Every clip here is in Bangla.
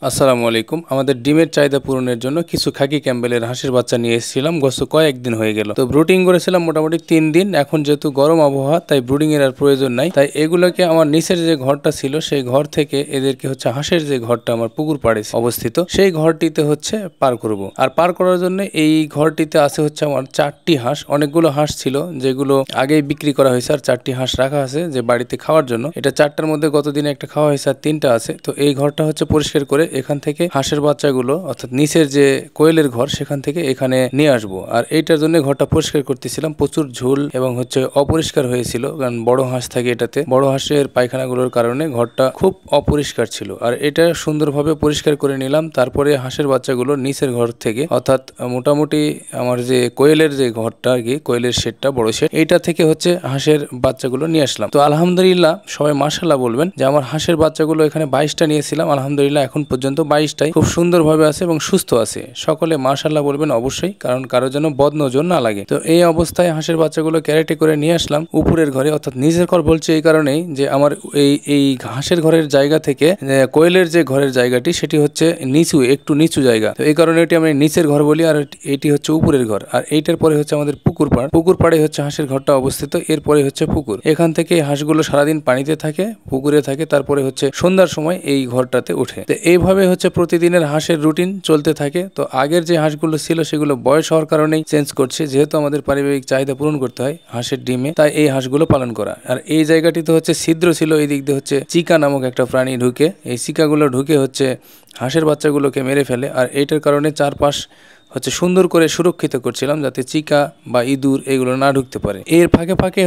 আসসালামু আলাইকুম। আমাদের ডিমের চাহিদা পূরণের জন্য কিছু খাকি ক্যাম্বেলের হাঁসের বাচ্চা নিয়ে এসেছিলাম। গত কয়েকদিন হয়ে গেল, তো ব্রুডিং করেছিলাম মোটামুটি 3 দিন। এখন যেহেতু গরম আবহাওয়া, তাই ব্রুডিং এর আর প্রয়োজন নাই। তাই এগুলোকে আমার নিচের যে ঘরটা ছিল সেই ঘর থেকে এদেরকে হাঁসের যে ঘরটা আমার পুকুর পাড়ে অবস্থিত, সেই ঘরটিতে পার করব। আর পার করার জন্য এই ঘরটিতে আছে আমার 4টি হাঁস। অনেকগুলো হাঁস ছিল যেগুলো আগেই বিক্রি করা হয়েছে, আর 4টি হাঁস রাখা আছে যে বাড়িতে খাওয়ার জন্য। এটা 4টার মধ্যে গতদিনে একটা খাওয়া হয়েছে, আর 3টা আছে। তো এই ঘরটা পরিষ্কার করে এখান থেকে হাঁসের বাচ্চাগুলো, অর্থাৎ নিচের যে কোয়েলের ঘর, সেখান থেকে এখানে নিয়ে আসবো। আর এইটার জন্য ঘরটা পরিষ্কার করতেছিলাম। প্রচুর ঝুল এবং অপরিষ্কার হয়েছিল, কারণ বড় হাঁস থাকে এটাতে। বড় হাঁসের পায়খানাগুলোর কারণে ঘরটা খুব অপরিষ্কার ছিল। আর এটা সুন্দরভাবে পরিষ্কার করে নিলাম। তারপরে হাঁসের বাচ্চাগুলো নিচের ঘর থেকে, অর্থাৎ মোটামুটি আমার যে কোয়েলের যে ঘরটা আর কি, কোয়েলের শেডটা, বড় শেড, এইটা থেকে হাঁসের বাচ্চাগুলো নিয়ে আসলাম। তো আলহামদুলিল্লাহ, সবাই মাশাআল্লাহ বলবেন যে আমার হাঁসের বাচ্চাগুলো এখানে 22টা নিয়েছিলাম। আলহামদুলিল্লাহ এখন পর্যন্ত 22টাই খুব সুন্দরভাবে আছে এবং সুস্থ আছে। সকলে মাশাআল্লাহ বলবেন অবশ্যই, কারণ কারো যেন বদনজর না লাগে। তো এই অবস্থায় হাঁসের বাচ্চাগুলো ক্যারেটে করে নিয়ে আসলাম উপরের ঘরে, অর্থাৎ নিজের ঘর বলছি এই কারণেই যে আমার এই হাঁসের ঘরের জায়গা থেকে কোয়েলের যে ঘরের জায়গাটি, সেটি একটু নিচু জায়গা। তো এই কারণে এটি আমি নিচের ঘর বলি, আর এটি উপরের ঘর। আর এইটার পরে আমাদের পুকুর পাড়ে হাঁসের ঘরটা অবস্থিত। এরপরে পুকুর। এখান থেকে হাঁসগুলো সারাদিন পানিতে থাকে, পুকুরে থাকে। তারপরে সন্ধ্যার সময় এই ঘরটাতে উঠে। তো এইভাবে প্রতিদিনের হাঁসের রুটিন চলতে থাকে। তো আগের যে হাঁসগুলো ছিল সেগুলো বয়স হওয়ার কারণেই চেঞ্জ করছে, যেহেতু আমাদের পারিবারিক চাহিদা পূরণ করতে হয় হাঁসের ডিমে, তাই এই হাঁসগুলো পালন করা। আর এই জায়গাটিতে ছিদ্র ছিল, এই দিক দিয়ে চিকা নামক একটা প্রাণী ঢুকে, এই চিকাগুলো ঢুকে হাঁসের বাচ্চাগুলোকে মেরে ফেলে। আর এইটার কারণে চারপাশ সুন্দর করে সুরক্ষিত করছিলাম, যাতে চিকা বা ইঁদুর এগুলো না ঢুকতে পারে। এর ফাঁকে ফাঁকে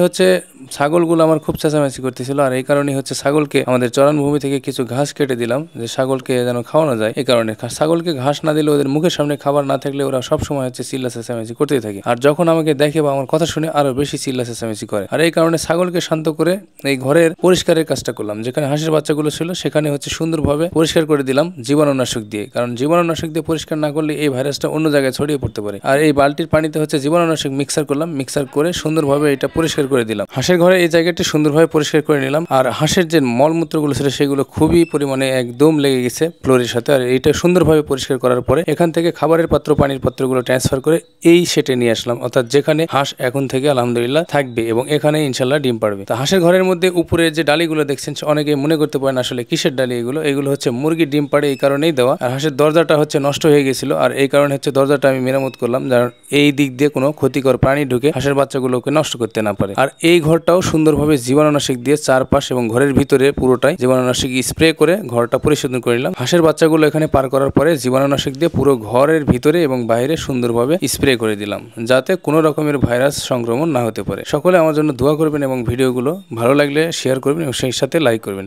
ছাগলগুলো আমার খুব চেঁচামেচি করতেছিল। আর এই কারণে ছাগলকে আমাদের চরণভূমি থেকে কিছু ঘাস কেটে দিলাম, যে ছাগলকে যেন খাওয়ানো যায়। এই কারণে ছাগলকে ঘাস না দিলে, ওদের মুখের সামনে খাবার না থাকলে ওরা সবসময় চিল্লা চেঁচামেচি করতেই থাকে। আর যখন আমাকে দেখে বা আমার কথা শুনে আরো বেশি চিল্লা চেঁচামেচি করে। আর এই কারণে ছাগলকে শান্ত করে এই ঘরের পরিষ্কারের কাজটা করলাম। যেখানে হাঁসের বাচ্চাগুলো ছিল সেখানে সুন্দরভাবে পরিষ্কার করে দিলাম জীবাণুনাশক দিয়ে, কারণ জীবাণুনাশক দিয়ে পরিষ্কার না করলে এই ভাইরাসটা অন্য জায়গায় ছড়িয়ে পড়তে পারে। আর এই বালতির পানিতে জীবাণুনাশক মিক্সার করলাম, মিক্সার করে সুন্দরভাবে এটা পরিষ্কার করে দিলাম। হাঁসের ঘরে এই জায়গাটি সুন্দরভাবে পরিষ্কার করে নিলাম। আর হাঁসের যে মলমূত্রগুলো ছিল সেগুলো খুবই পরিমাণে একদম লেগে গেছে ফ্লোরের সাথে। আর এটা সুন্দরভাবে পরিষ্কার করার পরে এখান থেকে খাবারের পাত্র, পানির পাত্রগুলো ট্রান্সফার করে এই সেটে নিয়ে আসলাম, অর্থাৎ যেখানে হাঁস এখন থেকে আলহামদুলিল্লাহ থাকবে এবং এখানে ইনশাল্লাহ ডিম পাড়বে। তো হাঁসের ঘরের মধ্যে উপরে যে ডালিগুলো দেখছেন, অনেকে মনে করতে পারেন আসলে কিসের ডালি এগুলো। এগুলো মুরগির ডিম পাড়ে, এই কারণেই দেওয়া। আর হাঁসের দরজাটা নষ্ট হয়ে গেছিল, আর এই কারণে দরজাটা আমি মেরামত করলাম, যার এই দিক দিয়ে কোনো ক্ষতিকর প্রাণী ঢুকে হাঁসের বাচ্চাগুলোকে নষ্ট করতে না পারে। আর এই ঘরটাও সুন্দরভাবে জীবাণুনাশক দিয়ে চারপাশ এবং ঘরের ভিতরে পুরোটাই জীবাণুনাশক স্প্রে করে ঘরটা পরিশোধন করে নিলাম। হাঁসের বাচ্চাগুলো এখানে পার করার পরে জীবাণুনাশক দিয়ে পুরো ঘরের ভিতরে এবং বাইরে সুন্দরভাবে স্প্রে করে দিলাম, যাতে কোনো রকমের ভাইরাস সংক্রমণ না হতে পারে। সকলে আমার জন্য দোয়া করবেন এবং ভিডিওগুলো ভালো লাগলে শেয়ার করবেন এবং সেই সাথে লাইক করবেন।